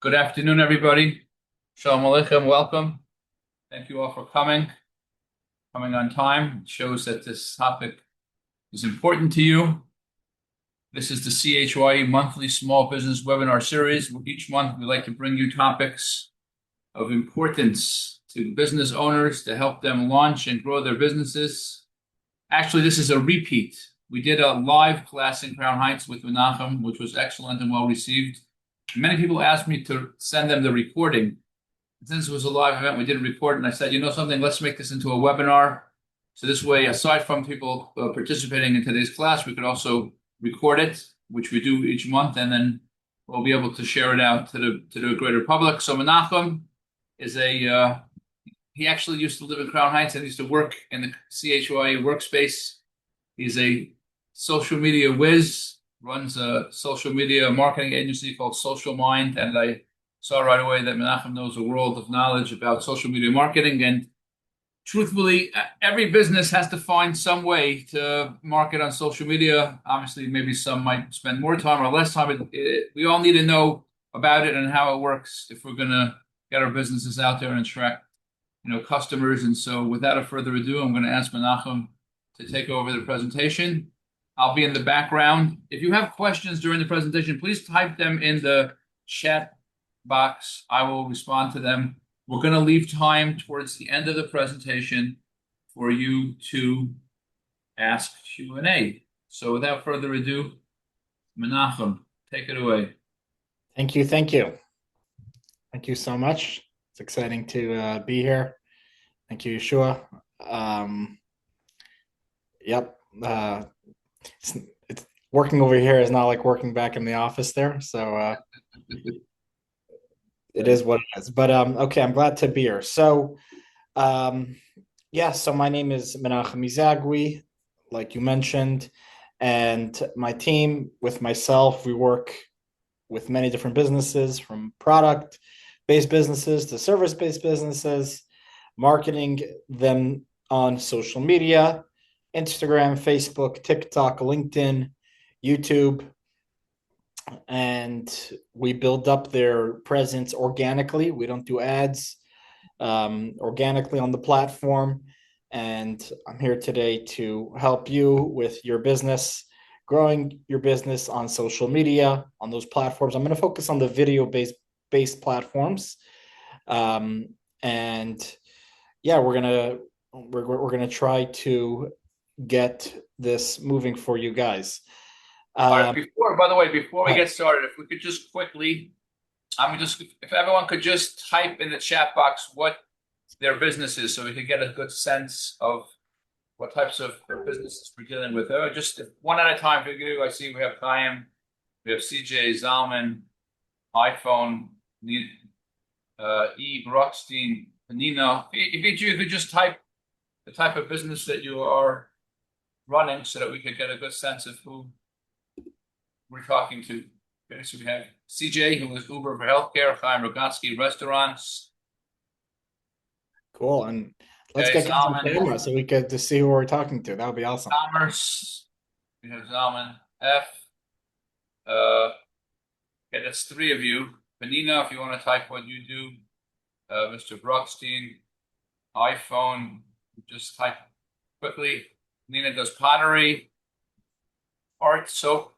Good afternoon, everybody. Shalom Aleichem, welcome. Thank you all for coming on time. It shows that this topic is important to you. This is the CHYE monthly small business webinar series. Each month, we like to bring you topics of importance to business owners to help them launch and grow their businesses. Actually, this is a repeat. We did a live class in Crown Heights with Menachem, which was excellent and well received. Many people asked me to send them the recording. Since it was a live event, we did record it, and I said, you know something, let's make this into a webinar. So this way, aside from people participating in today's class, we could also record it, which we do each month, and then we'll be able to share it out to the greater public. So Menachem is he actually used to live in Crown Heights and used to work in the CHYA workspace. He's a social media whiz, runs a social media marketing agency called Social Mind, and I saw right away that Menachem knows a world of knowledge about social media marketing. And truthfully, every business has to find some way to market on social media. Obviously, maybe some might spend more time or less time. We all need to know about it and how it works if we're going to get our businesses out there and attract, customers. And so without further ado, I'm going to ask Menachem to take over the presentation. I'll be in the background. If you have questions during the presentation, please type them in the chat box. I will respond to them. We're going to leave time towards the end of the presentation for you to ask Q&A. So without further ado, Menachem, take it away. Thank you. Thank you. Thank you so much. It's exciting to be here. Thank you, Yeshua. Yep. It's working over here is not like working back in the office there. So it is what it is. But okay, I'm glad to be here. So so my name is Menachem Ezagui, like you mentioned, and my team with myself, we work with many different businesses, from product-based businesses to service-based businesses, marketing them on social media, Instagram, Facebook, TikTok, LinkedIn, YouTube, and we build up their presence organically. We don't do ads, organically on the platform. And I'm here today to help you with your business, growing your business on social media, on those platforms. I'm going to focus on the video-based platforms. We're gonna try to get this moving for you guys. All right. Before we get started, if we could just quickly, if everyone could just type in the chat box what their business is, so we could get a good sense of what types of businesses we're dealing with. Just one at a time for you. I see we have Chaim, we have CJ, Zalman, iPhone, E. Brockstein, Panina. If each of you could just type the type of business that you are running so that we could get a good sense of who we're talking to. Okay, so we have CJ, who is Uber for healthcare, Chaim Rogatsky, restaurants. Cool. And let's get on camera so we could see who we're talking to. That would be awesome. Commerce. We have Zalman F. Okay, that's three of you. Panina, if you want to type what you do. Mr. Brockstein, iPhone, just type quickly. Nina does pottery, art, soap.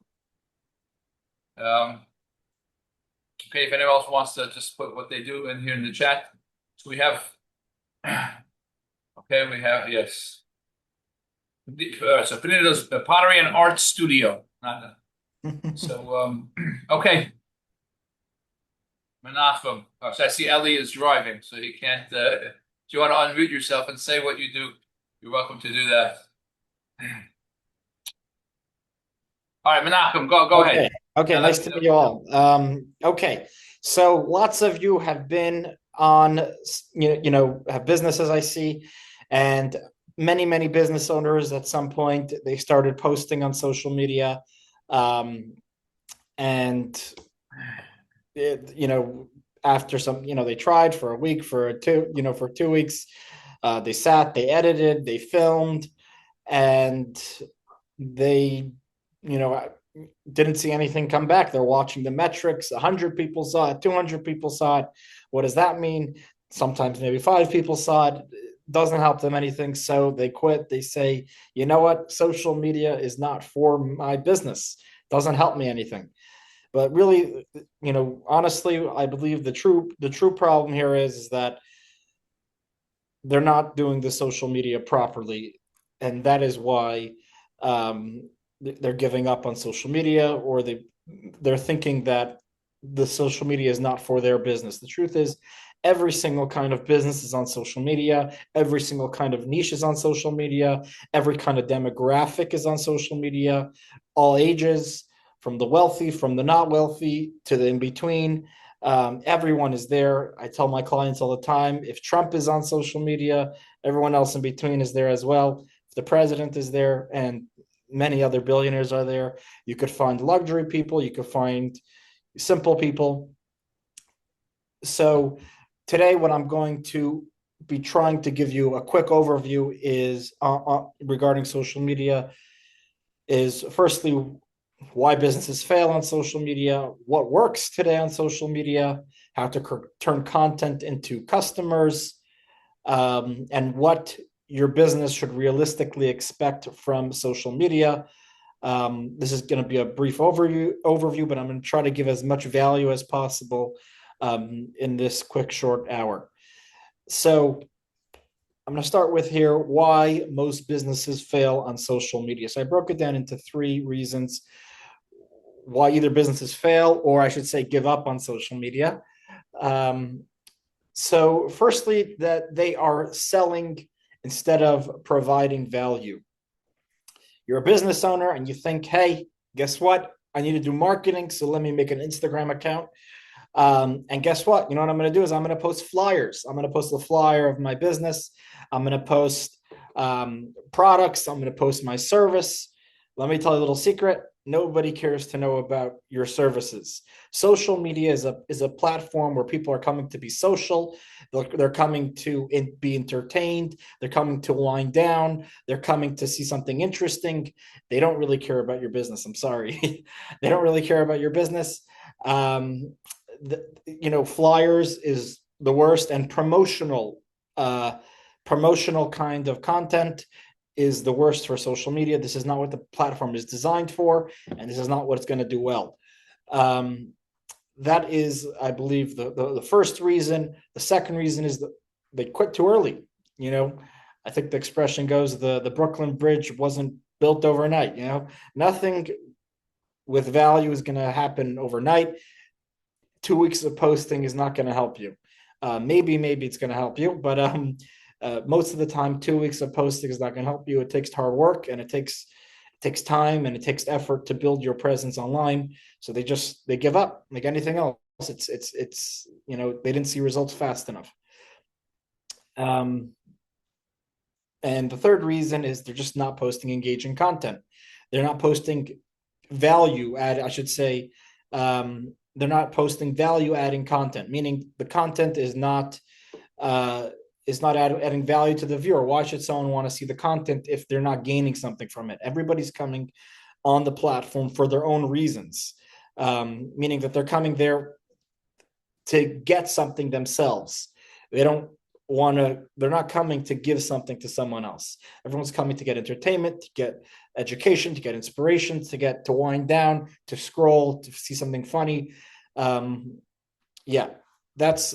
Okay, if anyone else wants to just put what they do in here in the chat. So we have, yes. So Panina does the pottery and art studio. Okay. Menachem. So I see Ellie is driving, so he can't. If you want to unmute yourself and say what you do, you're welcome to do that. All right, Menachem, go ahead. Okay, nice to meet you all. Okay, so lots of you have been on, have businesses, I see, and many business owners at some point they started posting on social media, after some, they tried for a week, for 2 weeks, they edited, they filmed, and they didn't see anything come back. They're watching the metrics. 100 people saw it, 200 people saw it. What does that mean? Sometimes maybe 5 people saw it. Doesn't help them anything. So they quit. They say, you know what? Social media is not for my business. Doesn't help me anything. But really, honestly, I believe the true problem here is that they're not doing the social media properly, and that is why they're giving up on social media, or they're thinking that the social media is not for their business. The truth is, every single kind of business is on social media. Every single kind of niche is on social media. Every kind of demographic is on social media. All ages, from the wealthy, from the not wealthy, to the in between. Everyone is there. I tell my clients all the time, if Trump is on social media, everyone else in between is there as well. If the president is there, and many other billionaires are there, you could find luxury people, you could find simple people. So today, what I'm going to be trying to give you a quick overview is regarding social media is, firstly, why businesses fail on social media, what works today on social media, how to turn content into customers, and what your business should realistically expect from social media. This is going to be a brief overview, but I'm going to try to give as much value as possible in this quick short hour. So I'm going to start with here why most businesses fail on social media. So I broke it down into 3 reasons why either businesses fail, or I should say give up on social media. So firstly, that they are selling instead of providing value. You're a business owner and you think, hey, guess what? I need to do marketing, so let me make an Instagram account. And guess what? You know what I'm going to do is I'm going to post flyers. I'm going to post the flyer of my business. I'm going to post products. I'm going to post my service. Let me tell you a little secret. Nobody cares to know about your services. Social media is a platform where people are coming to be social. They're coming to be entertained. They're coming to wind down. They're coming to see something interesting. They don't really care about your business. I'm sorry. They don't really care about your business. Flyers is the worst, and promotional kind of content is the worst for social media. This is not what the platform is designed for, and this is not what it's going to do well. That is, I believe, the first reason. The second reason is that they quit too early. I think the expression goes, the Brooklyn Bridge wasn't built overnight. Nothing with value is going to happen overnight. 2 weeks of posting is not going to help you. Maybe it's going to help you, but most of the time, 2 weeks of posting is not going to help you. It takes hard work, and it takes time, and it takes effort to build your presence online. So they give up like anything else. It's they didn't see results fast enough. And the third reason is they're just not posting engaging content. They're not posting value add, I should say. They're not posting value adding content, meaning the content is not adding value to the viewer. Why should someone want to see the content if they're not gaining something from it? Everybody's coming on the platform for their own reasons, meaning that they're coming there to get something themselves. They're not coming to give something to someone else. Everyone's coming to get entertainment, to get education, to get inspiration, to wind down, to scroll, to see something funny. That's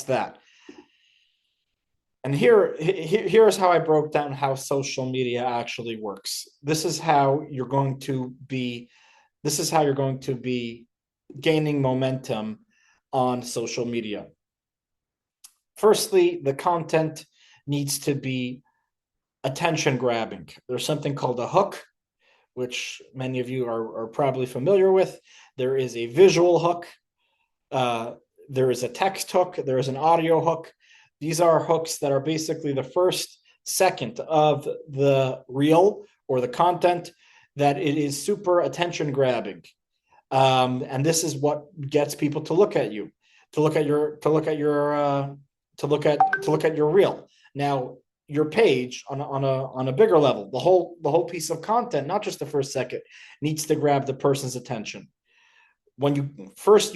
that. And here's how I broke down how social media actually works. This is how you're going to be gaining momentum on social media. Firstly, the content needs to be attention grabbing. There's something called a hook, which many of you are probably familiar with. There is a visual hook. There is a text hook. There is an audio hook. These are hooks that are basically the first second of the reel or the content that it is super attention grabbing. And this is what gets people to look at you, to look at your reel. Now, your page on a bigger level. The whole piece of content, not just the first second, needs to grab the person's attention. When you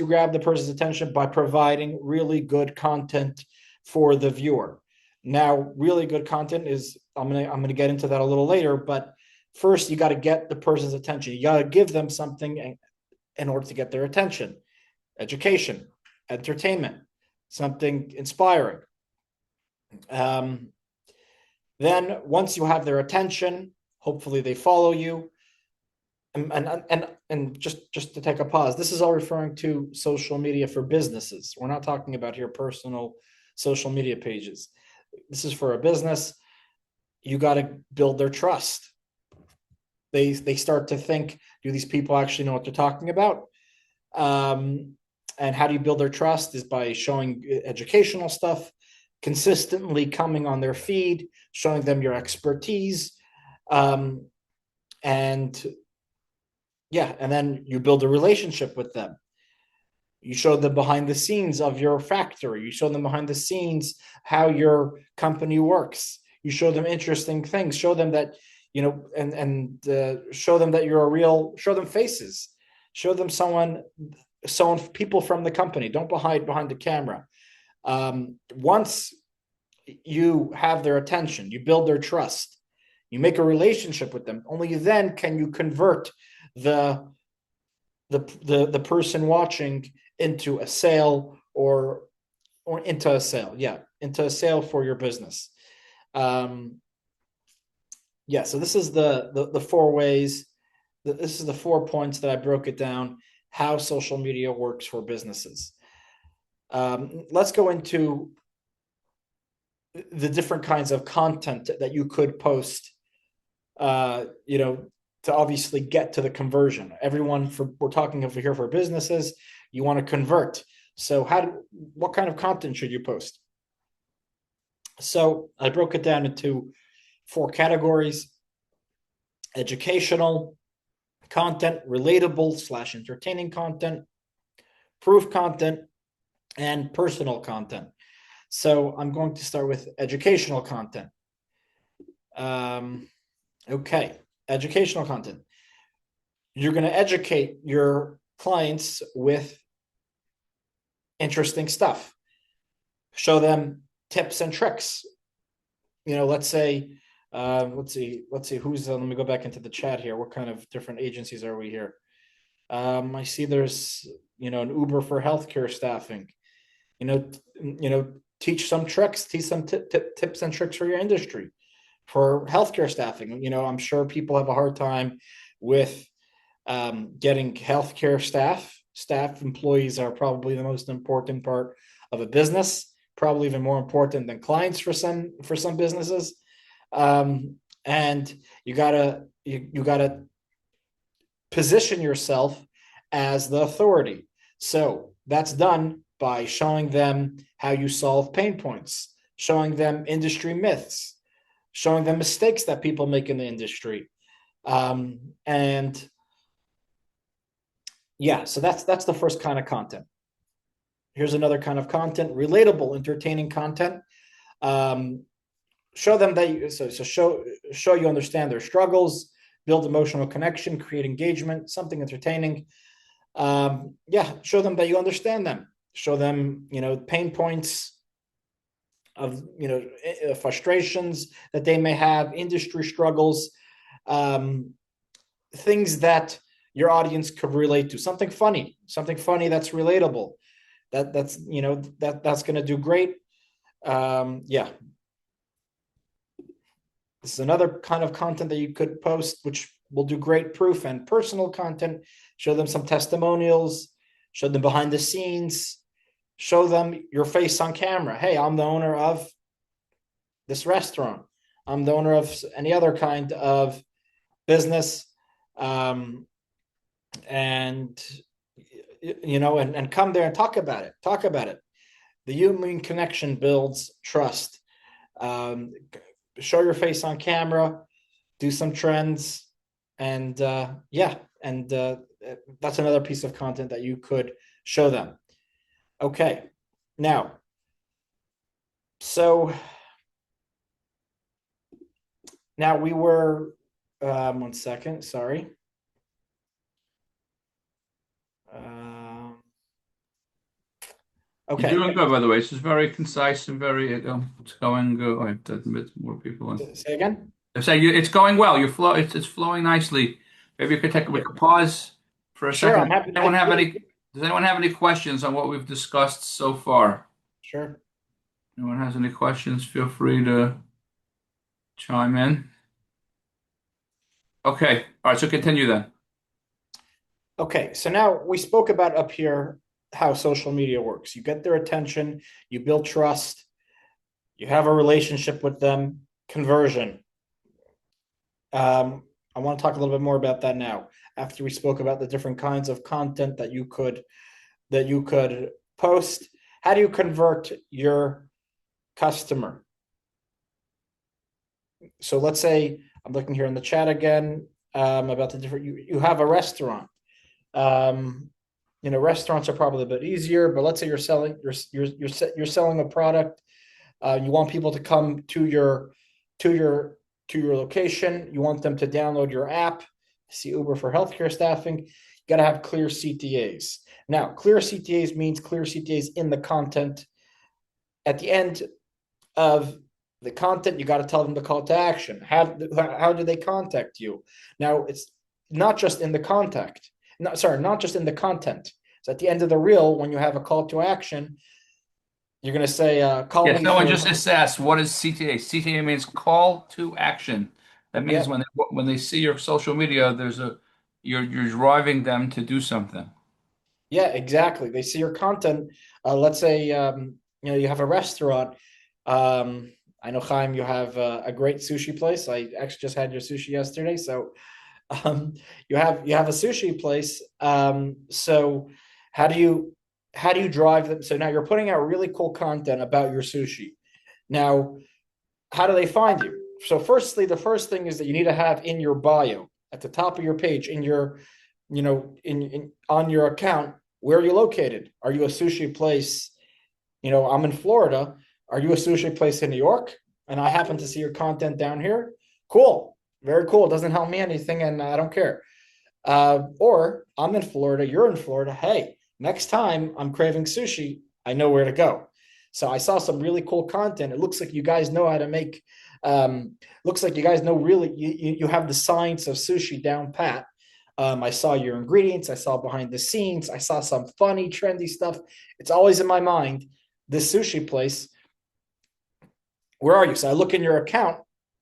grab the person's attention by providing really good content for the viewer. Now, really good content is I'm gonna get into that a little later, but first you got to get the person's attention. You got to give them something in order to get their attention. Education, entertainment, something inspiring. Then once you have their attention, hopefully they follow you. And just to take a pause, this is all referring to social media for businesses. We're not talking about here personal social media pages. This is for a business. You got to build their trust. They start to think, do these people actually know what they're talking about? And how do you build their trust is by showing educational stuff, consistently coming on their feed, showing them your expertise, and then you build a relationship with them. You show them behind the scenes of your factory. You show them behind the scenes how your company works. You show them interesting things. Show them that, and show them that you're a real. Show them faces. Show them someone, people from the company. Don't hide behind the camera. Once you have their attention, you build their trust, you make a relationship with them. Only then can you convert the person watching into a sale or into a sale. Yeah, into a sale for your business. So this is the 4 ways. This is the 4 points that I broke it down, how social media works for businesses. Let's go into the different kinds of content that you could post, to obviously get to the conversion. We're talking over here for businesses, you want to convert. So what kind of content should you post? So I broke it down into 4 categories: educational content, relatable / entertaining content, proof content, and personal content. So I'm going to start with educational content. Okay, educational content. You're going to educate your clients with interesting stuff. Show them tips and tricks. Let's say, let's see who's. Let me go back into the chat here. What kind of different agencies are we here? I see there's an Uber for healthcare staffing. Teach some tricks, teach some tips and tricks for your industry, for healthcare staffing. I'm sure people have a hard time with getting healthcare staff. Staff employees are probably the most important part of a business, probably even more important than clients for some businesses. And you gotta position yourself as the authority. So that's done by showing them how you solve pain points, showing them industry myths, showing them mistakes that people make in the industry. So that's the first kind of content. Here's another kind of content: relatable, entertaining content. Show them that show you understand their struggles, build emotional connection, create engagement, something entertaining. Show them that you understand them. Show them, pain points of, frustrations that they may have, industry struggles, things that your audience could relate to. Something funny that's relatable. That's going to do great. This is another kind of content that you could post, which will do great. Proof and personal content. Show them some testimonials. Show them behind the scenes. Show them your face on camera. Hey, I'm the owner of this restaurant. I'm the owner of any other kind of business. And come there and talk about it. The human connection builds trust. Show your face on camera, do some trends, and that's another piece of content that you could show them. Okay, now, so Now we were, 1 second, sorry. You're Okay, doing good, by the way. This is very concise and very, it's going good. I have to admit more people in. say again. I say it's going well. It's flowing nicely. Maybe we could pause for a Sure, second. I'm happy. Does anyone have any questions on what we've discussed so far? Sure. Anyone has any questions, feel free to chime in. Okay. All right, so continue then. Okay, so now we spoke about up here how social media works. You get their attention, you build trust, you have a relationship with them, conversion. I want to talk a little bit more about that now. After we spoke about the different kinds of content that you could post, how do you convert your customer? So let's say I'm looking here in the chat again, about the different. You have a restaurant. Um, restaurants are probably a bit easier, but let's say you're selling a product. You want people to come to your location. You want them to download your app. See Uber for healthcare staffing. You got to have clear CTAs. Now, clear CTAs means clear CTAs in the content. At the end of the content, you got to tell them the call to action. How do they contact you? Now, it's not just in the contact. No, sorry, not just in the content. So at the end of the reel, when you have a call to action, you're going to say, call Yes, me someone for, just asked, what is CTA? CTA means call to action. That means yeah, when they see your social media, you're driving them to do something. yeah, exactly. They see your content. Let's say, you have a restaurant. I know, Chaim, you have a great sushi place. I actually just had your sushi yesterday. So um, you have a sushi place. So how do you how do you drive them? So now you're putting out really cool content about your sushi. Now, how do they find you? So firstly, the first thing is that you need to have in your bio at the top of your page, in your, in on your account, where are you located? Are you a sushi place? I'm in Florida. Are you a sushi place in New York? And I happen to see your content down here. Cool. Very cool. It doesn't help me anything, and I don't care. Or I'm in Florida, you're in Florida. Hey, next time I'm craving sushi, I know where to go. So I saw some really cool content. It looks like you guys know how to make. Looks like you guys know really. You have the science of sushi down pat. I saw your ingredients. I saw behind the scenes. I saw some funny, trendy stuff. It's always in my mind. This sushi place. Where are you? So I look in your account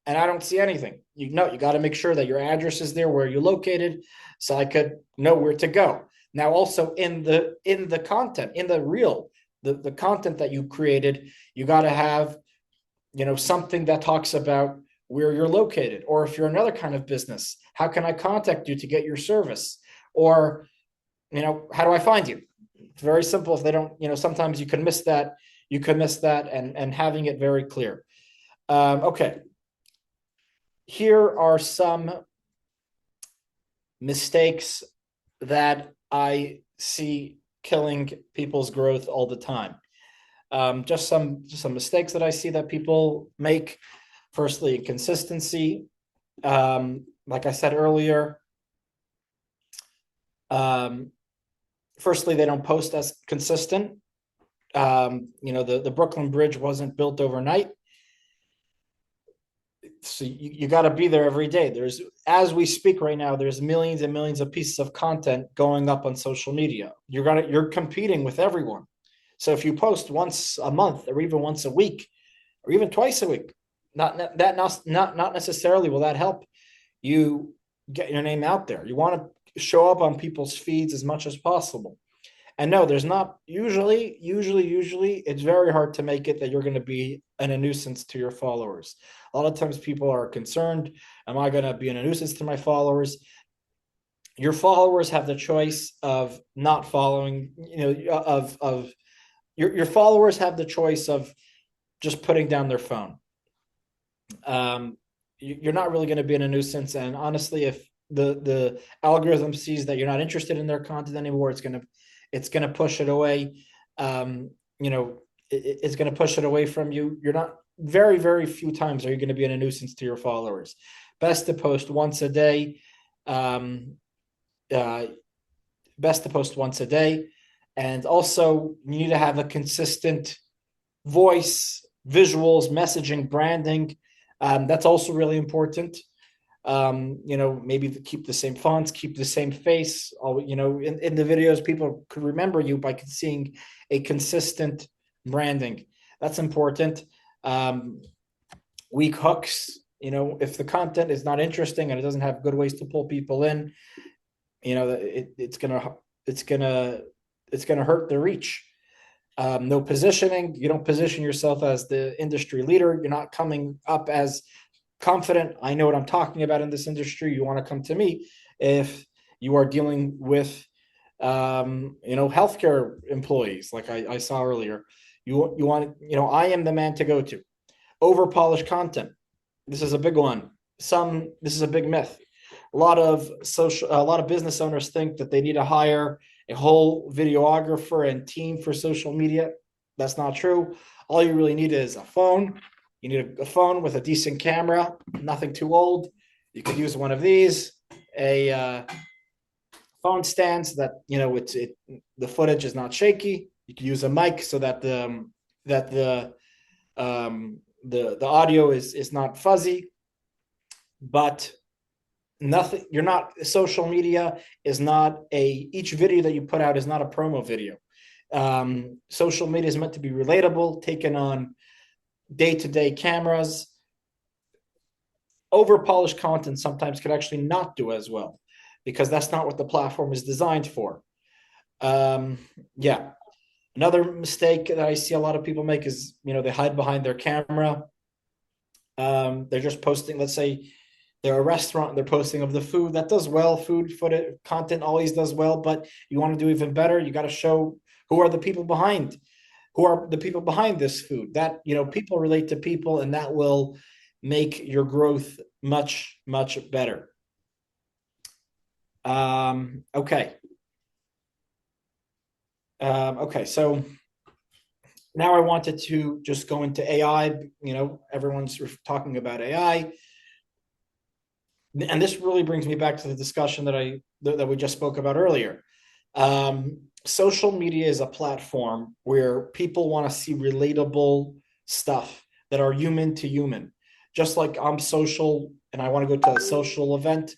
and I don't see anything. You got to make sure that your address is there where you're located, so I could know where to go. Now, also in the content, in the reel, the content that you created, you got to have something that talks about where you're located, or if you're another kind of business, how can I contact you to get your service, or how do I find you? It's very simple. If they don't, sometimes you can miss that. You can miss that, and having it very clear. Okay, here are some mistakes that I see killing people's growth all the time. Just some mistakes that I see that people make. Firstly, inconsistency. Like I said earlier, firstly, they don't post as consistent. The Brooklyn Bridge wasn't built overnight. So you got to be there every day. As we speak right now, there's millions and millions of pieces of content going up on social media. You're competing with everyone. So if you post once a month, or even once a week, or even twice a week, not necessarily will that help you get your name out there. You want to show up on people's feeds as much as possible. And no, there's not usually it's very hard to make it that you're going to be a nuisance to your followers. A lot of times people are concerned, am I going to be a nuisance to my followers? Your followers have the choice of not following, of your followers have the choice of just putting down their phone. You're not really going to be in a nuisance. And honestly, if the algorithm sees that you're not interested in their content anymore, it's going to push it away. It's going to push it away from you. very, very few times are you going to be a nuisance to your followers. Best to post once a day. Um, uh, Best to post once a day. And also, you need to have a consistent voice, visuals, messaging, branding. That's also really important. Maybe keep the same fonts, keep the same face. In the videos, people could remember you by seeing a consistent branding. That's important. Um, Weak hooks. If the content is not interesting and it doesn't have good ways to pull people in, it's gonna hurt the reach. No positioning. You don't position yourself as the industry leader. You're not coming up as confident. I know what I'm talking about in this industry. You want to come to me if you are dealing with, healthcare employees, like I saw earlier. You want, I am the man to go to. Over polished content. This is a big one. This is a big myth. A lot of business owners think that they need to hire a whole videographer and team for social media. That's not true. All you really need is a phone. You need a phone with a decent camera, nothing too old. You could use one of these, a phone stand, so that the footage is not shaky. You can use a mic so that the audio is not fuzzy. But nothing, you're not, social media is not each video that you put out is not a promo video. Social media is meant to be relatable, taken on day-to-day cameras. Over polished content sometimes could actually not do as well, because that's not what the platform is designed for. Yeah. Another mistake that I see a lot of people make is, they hide behind their camera. They're just posting, let's say they're a restaurant, they're posting of the food. That does well. Food footage content always does well, but you want to do even better. You got to show who are the people behind this food. That, people relate to people, and that will make your growth much, much better. Okay. Okay. So now I wanted to just go into AI. Everyone's talking about AI. And this really brings me back to the discussion that we just spoke about earlier. Social media is a platform where people want to see relatable stuff that are human to human. Just like I'm social and I want to go to a social event,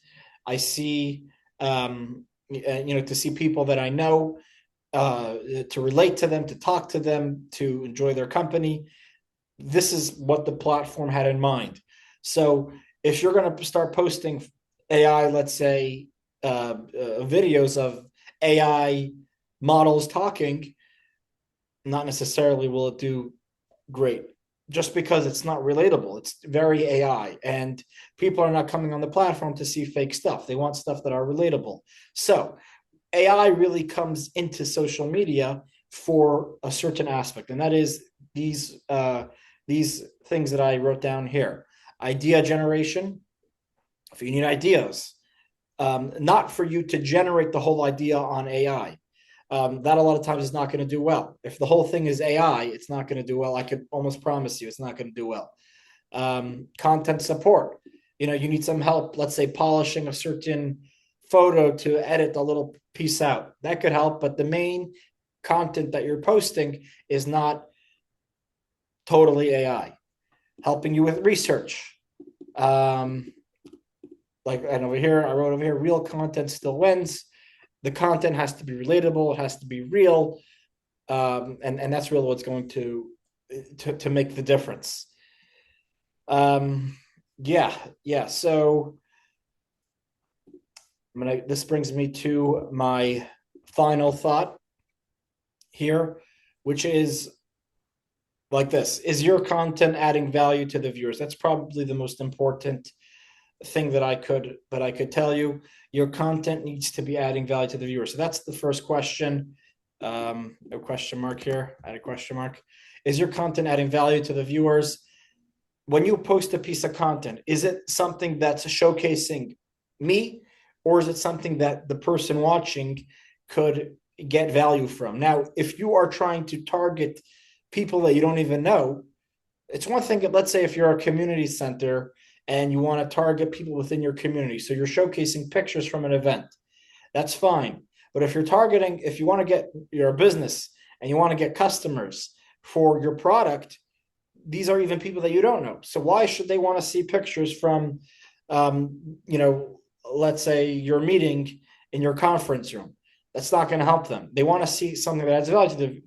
I see, to see people that I know, to relate to them, to talk to them, to enjoy their company. This is what the platform had in mind. So if you're going to start posting AI, let's say, videos of AI models talking, not necessarily will it do great, just because it's not relatable. It's very AI, and people are not coming on the platform to see fake stuff. They want stuff that are relatable. So AI really comes into social media for a certain aspect, and that is these things that I wrote down here. Idea generation. If you need ideas, not for you to generate the whole idea on AI. That a lot of times is not going to do well. If the whole thing is AI, it's not going to do well. I could almost promise you it's not going to do well. Content support. You need some help, let's say polishing a certain photo to edit a little piece out. That could help, but the main content that you're posting is not totally AI. Helping you with research. Like, and over here, I wrote over here, real content still wins. The content has to be relatable. It has to be real. And that's really what's going to make the difference. Yeah. So this brings me to my final thought here, which is like this. Is your content adding value to the viewers? That's probably the most important thing that I could tell you. Your content needs to be adding value to the viewer. So that's the first question. A question mark here. Add a question mark. Is your content adding value to the viewers? When you post a piece of content, is it something that's showcasing me, or is it something that the person watching could get value from? Now, if you are trying to target people that you don't even know, it's one thing, let's say if you're a community center and you want to target people within your community, so you're showcasing pictures from an event, that's fine. But if you're targeting, if you want to get your business and you want to get customers for your product, these are even people that you don't know. So why should they want to see pictures from, let's say your meeting in your conference room? That's not going to help them. They want to see something that adds value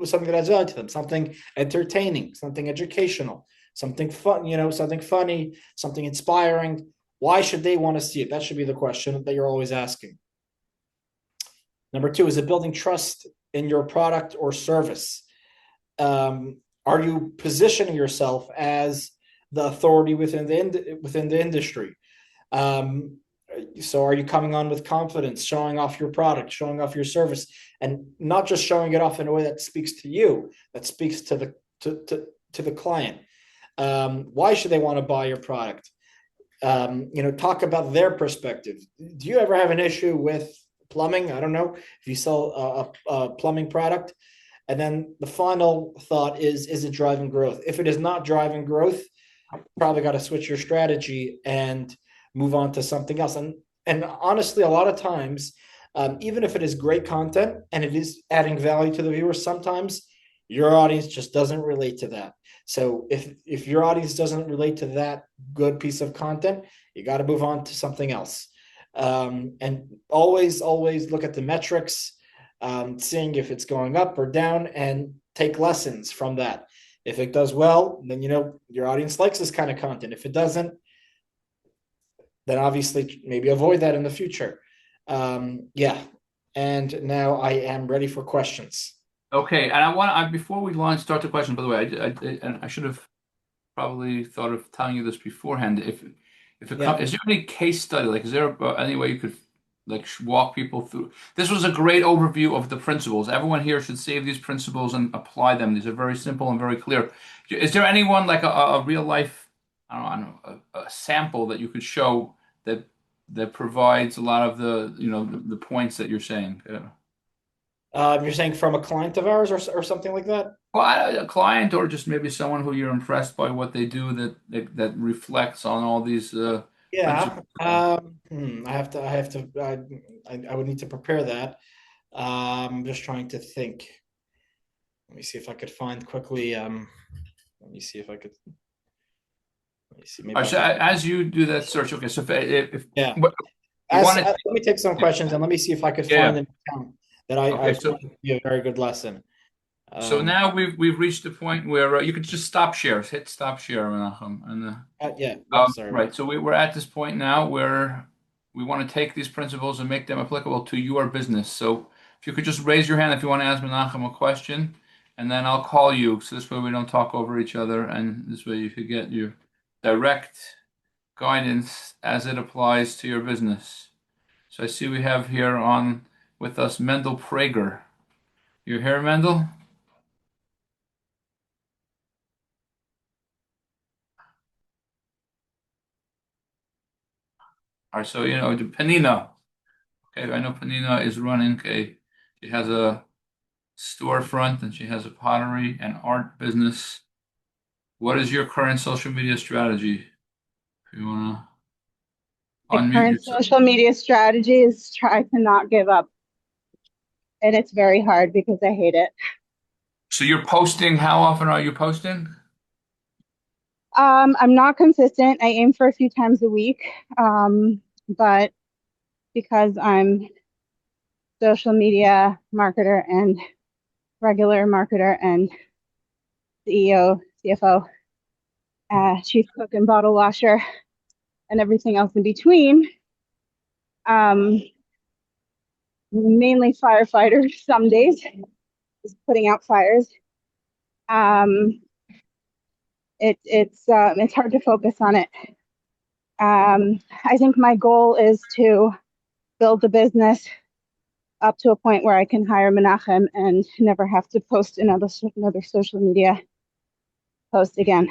something that adds value to them, something entertaining, something educational, something fun, something funny, something inspiring. Why should they want to see it? That should be the question that you're always asking. Number two, is it building trust in your product or service? Are you positioning yourself as the authority within the industry? Um, so are you coming on with confidence, showing off your product, showing off your service, and not just showing it off in a way that speaks to you, that speaks to the client? Why should they want to buy your product? Talk about their perspective. Do you ever have an issue with plumbing? I don't know if you sell a plumbing product. And then the final thought is it driving growth? If it is not driving growth, probably got to switch your strategy and move on to something else. And honestly, a lot of times, even if it is great content and it is adding value to the viewers, sometimes your audience just doesn't relate to that. So if your audience doesn't relate to that good piece of content, you got to move on to something else. And always look at the metrics, seeing if it's going up or down, and take lessons from that. If it does well, then your audience likes this kind of content. If it doesn't, then obviously maybe avoid that in the future. Yeah. And now I am ready for questions. Okay, and before we start the question. By the way, and I should have probably thought of telling you this beforehand. If it Yeah. comes, is there any case study? Like, is there any way you could like walk people through? This was a great overview of the principles. Everyone here should save these principles and apply them. These are very simple and very clear. Is there anyone like a real life, I don't know, a sample that you could show that provides a lot of the points that you're saying? You're saying from a client of ours or something like that? Well, a client or just maybe someone who you're impressed by what they do that reflects on all these Yeah. principles. I would need to prepare that. I'm just trying to think. Let me see if I could find quickly. Let me see if I could. Let me see. All Maybe right, I so could. as you do that search, okay, so if Yeah. what you As, want to, let me take some questions and let me see if I could yeah, find an account that I okay, find to be a very good lesson. so Um, now we've reached the point where you could just stop shares, hit stop share, Menachem, and yeah. Yep. Sorry. right. So we're at this point now where we want to take these principles and make them applicable to your business. So if you could just raise your hand if you want to ask Menachem a question, and then I'll call you. So this way we don't talk over each other, and this way you could get your direct guidance as it applies to your business. So I see we have here on with us Mendel Prager. You're here, Mendel? All right, so Panina. Okay, I know Panina is running she has a storefront and she has a pottery and art business. What is your current social media strategy? If you want to My unmute current yourself. social media strategy is try to not give up. And it's very hard because I hate it. So you're posting, how often are you posting? I'm not consistent. I aim for a few times a week. But because I'm social media marketer and regular marketer and CEO, CFO, chief cook and bottle washer, and everything else in between, um, mainly firefighter some days, just putting out fires. It's hard to focus on it. I think my goal is to build the business up to a point where I can hire Menachem and never have to post another social media post again.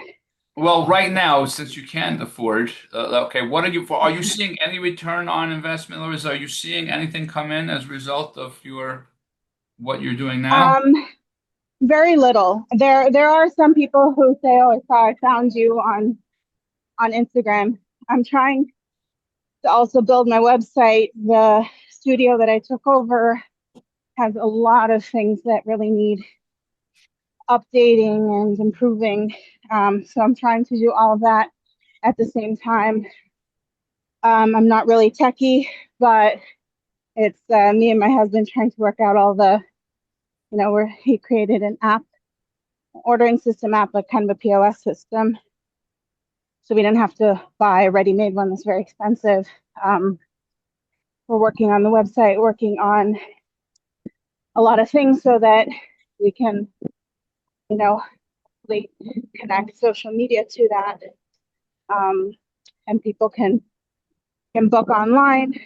Well, right now, since you can't afford, okay, what are you seeing any return on investment? In other words, are you seeing anything come in as a result of what you're doing now? Um, Very little. There are some people who say, "Oh, I found you on Instagram." I'm trying to also build my website. The studio that I took over has a lot of things that really need updating and improving. So I'm trying to do all of that at the same time. I'm not really techie, but it's me and my husband trying to work out all the, where he created an app, ordering system app, like kind of a POS system. So we didn't have to buy a ready-made one that's very expensive. We're working on the website, working on a lot of things so that we can, connect social media to that. And people can book online.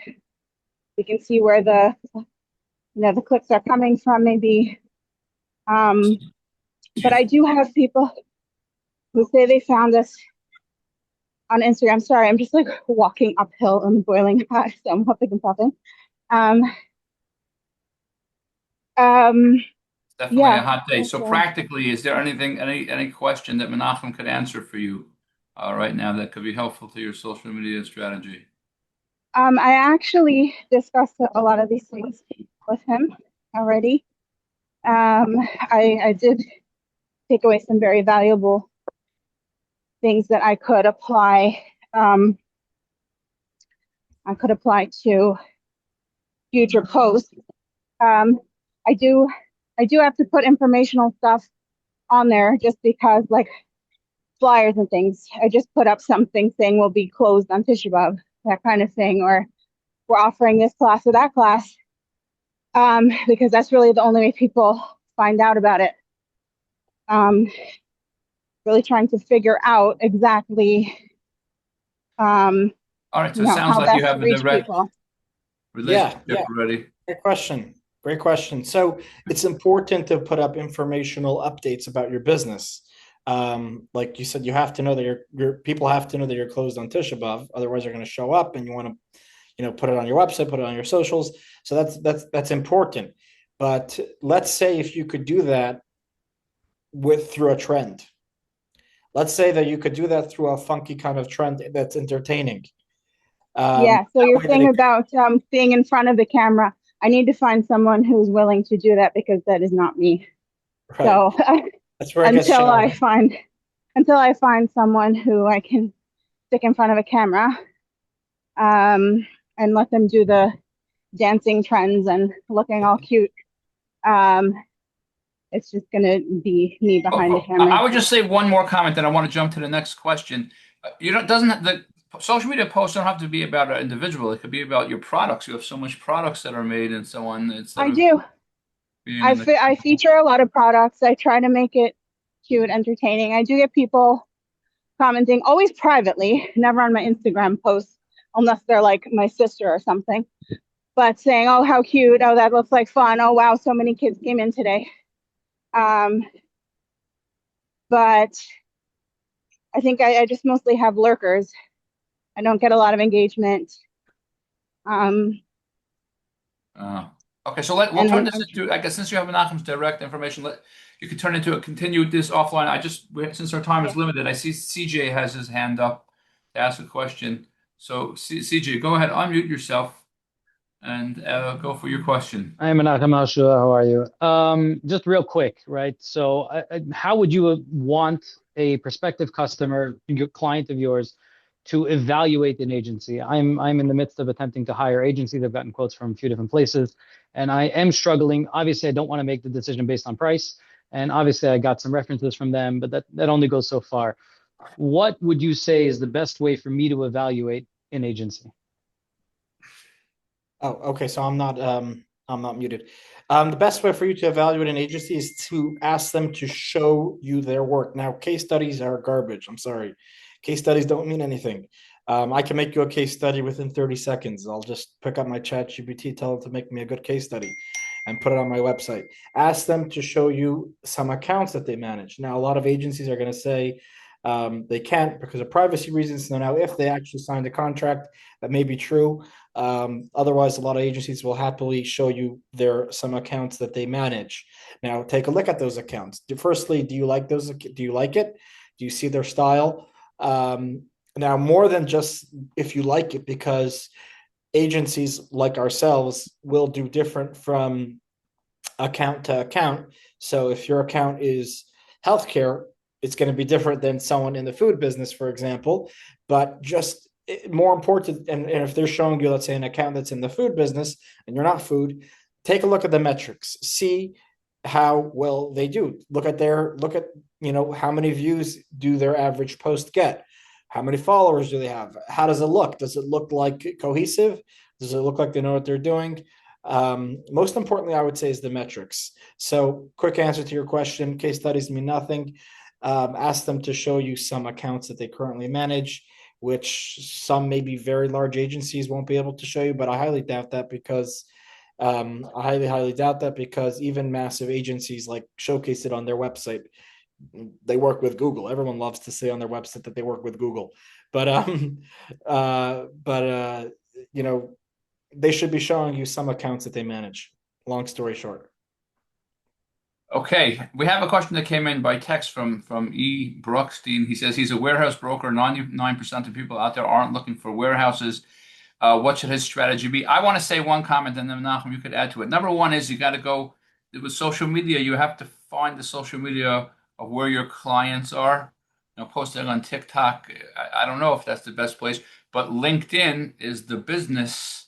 We can see where the clicks are coming from, maybe. But I do have people who say they found us on Instagram. Sorry, I'm just like walking uphill in the boiling hot, so I'm huffing and puffing. Definitely Yeah. a hot day. So practically, is there any question that Menachem could answer for you right now that could be helpful to your social media strategy? I actually discussed a lot of these things with him already. I did take away some very valuable things that I could apply. I could apply to future posts. I do have to put informational stuff on there just because, like flyers and things. I just put up something saying we'll be closed on Tisha B'Av, that kind of thing, or we're offering this class or that class, because that's really the only way people find out about it. Really trying to figure out exactly. All right, so it sounds like you have a direct people. relationship already. Great question. Great question. So it's important to put up informational updates about your business. Like you said, you have to know that your people have to know that you're closed on Tisha B'Av. Otherwise, they're going to show up, and you want to, put it on your website, put it on your socials. So that's important. But let's say if you could do that through a trend. Let's say that you could do that through a funky kind of trend that's entertaining. Yeah. So your thing about being in front of the camera, I need to find someone who's willing to do that, because that is not me. Right. So that's where until I find someone who I can stick in front of a camera, and let them do the dancing trends and looking all cute. It's just going to be me behind the camera. I would just say one more comment, then I want to jump to the next question. The social media posts don't have to be about an individual. It could be about your products. You have so much products that are made and so on. I do. I feature a lot of products. I try to make it cute, entertaining. I do get people commenting, always privately, never on my Instagram posts, unless they're like my sister or something, but saying, "Oh, how cute. Oh, that looks like fun. Oh, wow, so many kids came in today." But I think I just mostly have lurkers. I don't get a lot of engagement. Okay, so we'll turn this into, I guess, since you have Menachem's direct information, you could turn into continue this offline. Since our time is limited, I see CJ has his hand up to ask a question. So CJ, go ahead, unmute yourself and go for your question. Hi, Menachem. How are you? Just real quick, right? So how would you want a prospective customer, your client of yours, to evaluate an agency? I'm in the midst of attempting to hire agencies. I've gotten quotes from a few different places, and I am struggling. Obviously, I don't want to make the decision based on price, and obviously I got some references from them, but that only goes so far. What would you say is the best way for me to evaluate an agency? Oh, okay. So I'm not muted. The best way for you to evaluate an agency is to ask them to show you their work. Now, case studies are garbage. I'm sorry. Case studies don't mean anything. I can make you a case study within 30 seconds. I'll just pick up my ChatGPT, tell them to make me a good case study, and put it on my website. Ask them to show you some accounts that they manage. Now, a lot of agencies are going to say they can't because of privacy reasons. So now, if they actually signed a contract, that may be true. Otherwise, a lot of agencies will happily show you some accounts that they manage. Now, take a look at those accounts. Firstly, do you like those? Do you like it? Do you see their style? Now, more than just if you like it, because agencies like ourselves will do different from account to account. So if your account is healthcare, it's going to be different than someone in the food business, for example. But just more important, and if they're showing you, let's say, an account that's in the food business and you're not food, take a look at the metrics. See how well they do. Look at how many views do their average post get? How many followers do they have? How does it look? Does it look like cohesive? Does it look like they know what they're doing? Most importantly, I would say, is the metrics. So, quick answer to your question: case studies mean nothing. Ask them to show you some accounts that they currently manage, which some maybe very large agencies won't be able to show you, but I highly doubt that because highly doubt that because even massive agencies like showcase it on their website. They work with Google. Everyone loves to say on their website that they work with Google, but you know, they should be showing you some accounts that they manage. Long story short. Okay, we have a question that came in by text from E. Brookstein. He says he's a warehouse broker. 99% of people out there aren't looking for warehouses. What should his strategy be? I want to say one comment, and then Menachem, you could add to it. Number one is you got to go with social media. You have to find the social media of where your clients are. Posting on TikTok. I don't know if that's the best place, but LinkedIn is the business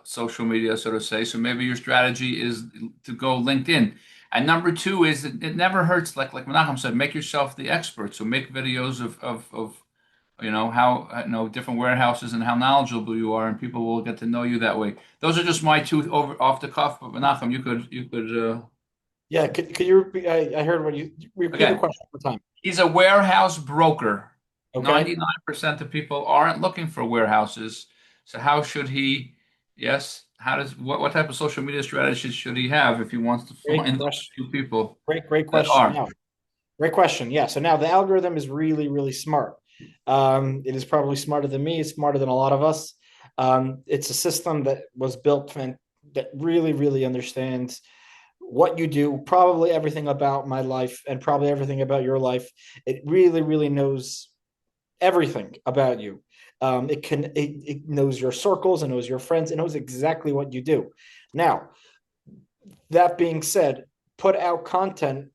social media, so to say. So maybe your strategy is to go LinkedIn. And number two is it never hurts, like Menachem said, make yourself the expert. So make videos of how different warehouses and how knowledgeable you are, and people will get to know you that way. Those are just my two off the cuff. But Menachem, you could. Yeah, could you repeat? I heard what you repeat the Again, question one time. he's a warehouse broker. Okay. 99% of people aren't looking for warehouses. So how should he? Yes. What type of social media strategy should he have if he wants to Great find those question. few people Great that question. are? Now, great question. Yeah. So now the algorithm is really, really smart. It is probably smarter than me. It's smarter than a lot of us. It's a system that was built that really, really understands what you do, probably everything about my life and probably everything about your life. It really, really knows everything about you. It knows your circles, it knows your friends, it knows exactly what you do. Now, that being said, put out content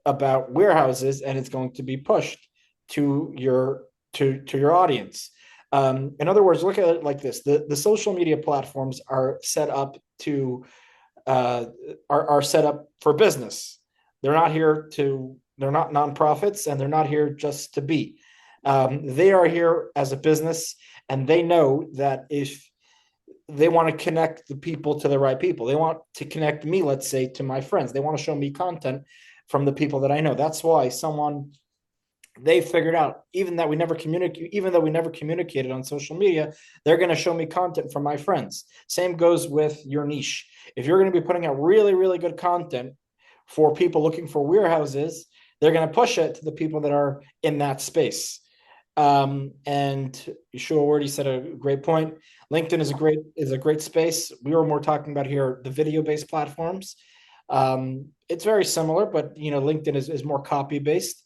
about warehouses and it's going to be pushed to your audience. In other words, look at it like this: the social media platforms are set up to are set up for business. They're not here to. They're not nonprofits, and they're not here just to be. They are here as a business, and they know that if they want to connect the people to the right people, they want to connect me, let's say, to my friends. They want to show me content from the people that I know. That's why they figured out, even though we never communicated on social media, they're going to show me content from my friends. Same goes with your niche. If you're going to be putting out really, really good content for people looking for warehouses, they're going to push it to the people that are in that space. And Yeshua already said a great point. LinkedIn is a great space. We were more talking about here the video-based platforms. It's very similar, but LinkedIn is more copy-based.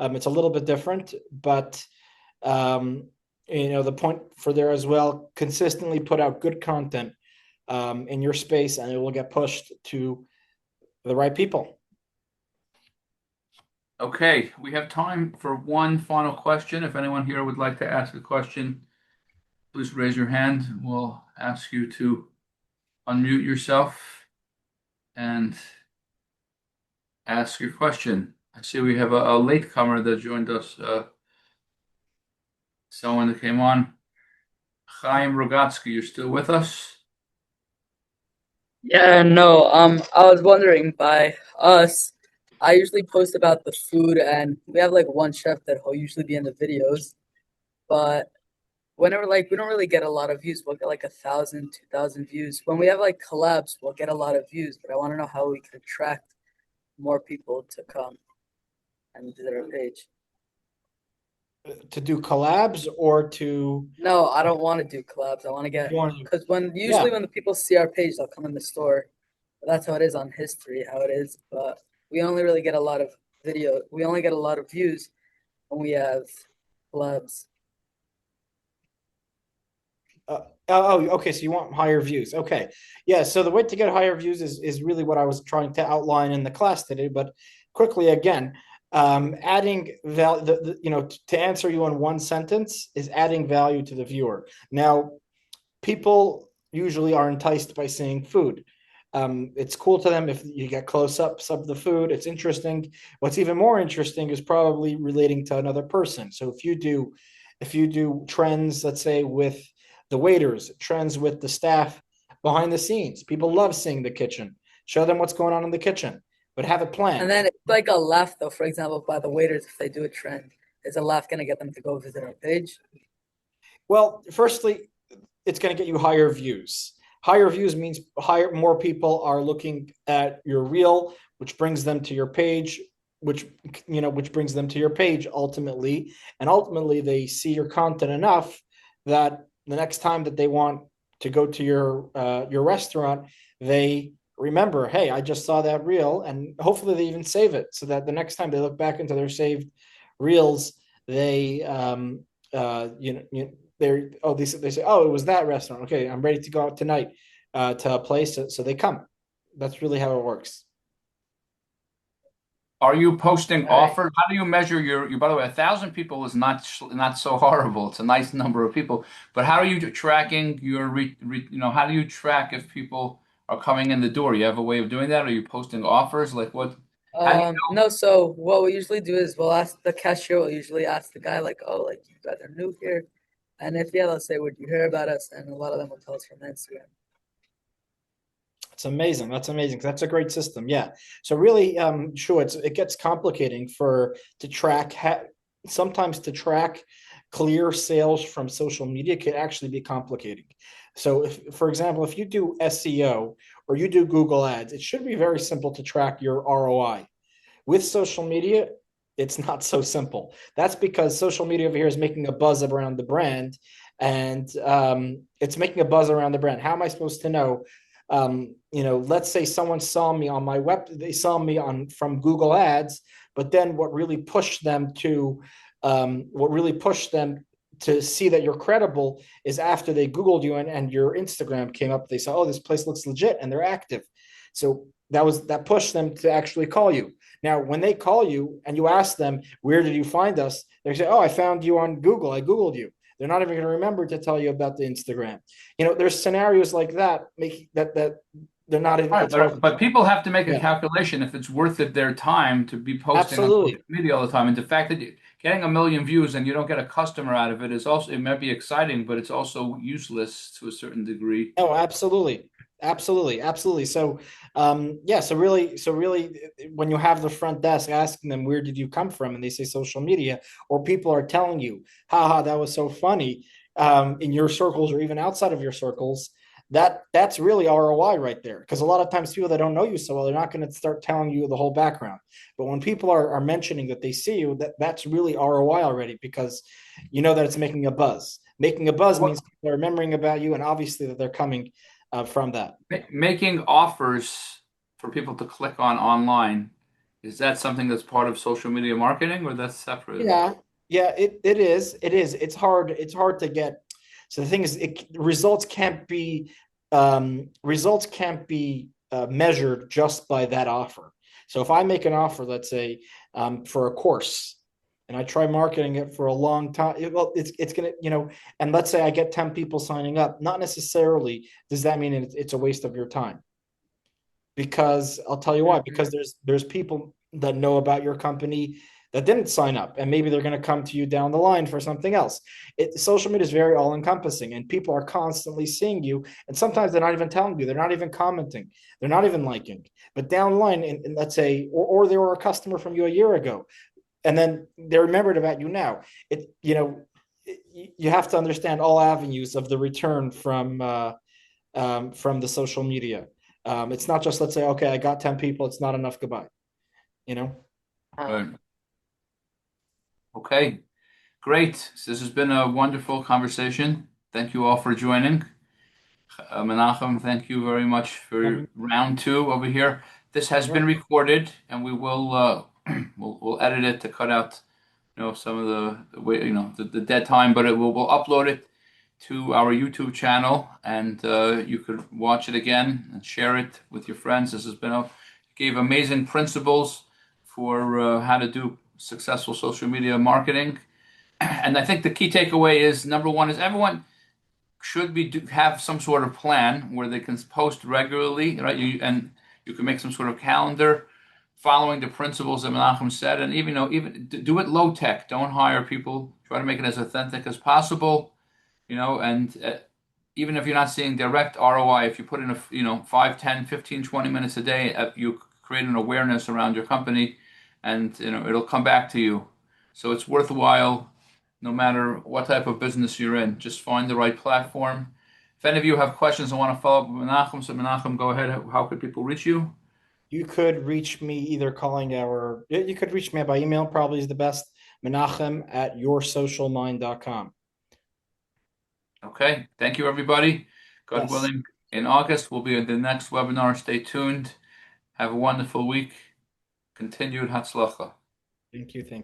It's a little bit different, but the point for there as well: consistently put out good content in your space, and it will get pushed to the right people. Okay, we have time for one final question. If anyone here would like to ask a question, please raise your hand. We'll ask you to unmute yourself and ask your question. I see we have a latecomer that joined us. Someone that came on. Chaim Rogatsky, you're still with us? Yeah, no, I was wondering by us, I usually post about the food and we have like one chef that will usually be in the videos, but whenever we don't really get a lot of views, we'll get like 1,000, 2,000 views. When we have like collabs, we'll get a lot of views, but I want to know how we can attract more people to come and visit our page. To do collabs or to No, I don't want to do collabs. I want to get you want to? because usually when the people see our page, they'll come in the store. That's how it is on history, how it is. But we only really get a lot of video. We only get a lot of views when we have collabs. Okay. So you want higher views. Okay. Yeah. So the way to get higher views is really what I was trying to outline in the class today. But quickly again, adding value, to answer you in one sentence is adding value to the viewer. Now, people usually are enticed by seeing food. It's cool to them if you get close-ups of the food. It's interesting. What's even more interesting is probably relating to another person. So if you do trends, let's say with the waiters, trends with the staff behind the scenes, people love seeing the kitchen. Show them what's going on in the kitchen, but have a plan. And then it's like a laugh, though. For example, by the waiters, if they do a trend, is a laugh going to get them to go visit our page? Well, firstly, it's going to get you higher views. Higher views means more people are looking at your reel, which brings them to your page, which brings them to your page ultimately, and ultimately they see your content enough that the next time that they want to go to your restaurant, they remember, hey, I just saw that reel, and hopefully they even save it so that the next time they look back into their saved reels, they they say, oh, it was that restaurant. Okay, I'm ready to go out tonight to a place, so they come. That's really how it works. Are you posting All right. offers? How do you measure your? By the way, 1,000 people is not so horrible. It's a nice number of people. But how are you tracking how do you track if people are coming in the door? You have a way of doing that? Are you posting offers? Like what? How do you No, so what we usually do is we'll ask the cashier, we'll usually ask the guy, like, oh, like, you guys are new here. And if, yeah, they'll say, would you hear about us? And a lot of them will tell us from Instagram. It's amazing. That's amazing. That's a great system. Yeah. So really, sure, it gets complicating to track. Sometimes to track clear sales from social media can actually be complicating. So, for example, if you do SEO or you do Google Ads, it should be very simple to track your ROI. With social media, it's not so simple. That's because social media over here is making a buzz around the brand, and it's making a buzz around the brand. How am I supposed to know? Let's say someone saw me on my they saw me on from Google Ads, but then what really pushed them to see that you're credible is after they Googled you and your Instagram came up, they saw, oh, this place looks legit and they're active. So that pushed them to actually call you. Now, when they call you and you ask them, where did you find us? They say, oh, I found you on Google. I Googled you. They're not even going to remember to tell you about the Instagram. There's scenarios like that make that they're not even. Right, but people have to make a Yeah, calculation if it's worth it their time to be posting on absolutely. social media all the time. And the fact that getting 1 million views and you don't get a customer out of it is also, it might be exciting, but it's also useless to a certain degree. Oh, absolutely. Absolutely. Absolutely. So, yeah, so really, when you have the front desk asking them, where did you come from? And they say social media, or people are telling you, haha, that was so funny, in your circles or even outside of your circles, that's really ROI right there. Because a lot of times people that don't know you so well, they're not going to start telling you the whole background. But when people are mentioning that they see you, that's really ROI already, because you know that it's making a buzz. Making a buzz What means people are remembering about you, and obviously that they're coming from that. making offers for people to click on online, is that something that's part of social media marketing or that's separate? Yeah, yeah, it is. It is. It's hard to get. So the thing is, results can't be measured just by that offer. So if I make an offer, let's say for a course, and I try marketing it for a long time, it's gonna, and let's say I get 10 people signing up. Not necessarily does that mean it's a waste of your time, because I'll tell you why. Mhm. Because there's people that know about your company that didn't sign up, and maybe they're going to come to you down the line for something else. Social media is very all encompassing, and people are constantly seeing you, and sometimes they're not even telling you, they're not even commenting, they're not even liking. But down the line, and let's say, or they were a customer from you a year ago, and then they remembered about you now. You have to understand all avenues of the return from the social media. It's not just, let's say, okay, I got 10 people, it's not enough, goodbye. You know? Uh, Right. Okay. Great. So this has been a wonderful conversation. Thank you all for joining. Menachem, thank you very much for round two over here. This has been recorded, and we will we'll edit it to cut out some of the way the dead time, but we'll upload it to our YouTube channel, and you could watch it again and share it with your friends. This has been gave amazing principles for how to do successful social media marketing. And I think the key takeaway is number one is everyone should have some sort of plan where they can post regularly, right? And you can make some sort of calendar following the principles that Menachem said, and even do it low tech. Don't hire people. Try to make it as authentic as possible, and even if you're not seeing direct ROI, if you put in 5, 10, 15, 20 minutes a day, you create an awareness around your company, and it'll come back to you. So it's worthwhile no matter what type of business you're in. Just find the right platform. If any of you have questions and want to follow up with Menachem, so Menachem, go ahead. How could people reach you? You could reach me either you could reach me by email, probably is the best, menachem@yoursocialmind.com. Okay. Thank you, everybody. God Yes. willing, in August, we'll be in the next webinar. Stay tuned. Have a wonderful week. Continued Hatzlacha. Thank you.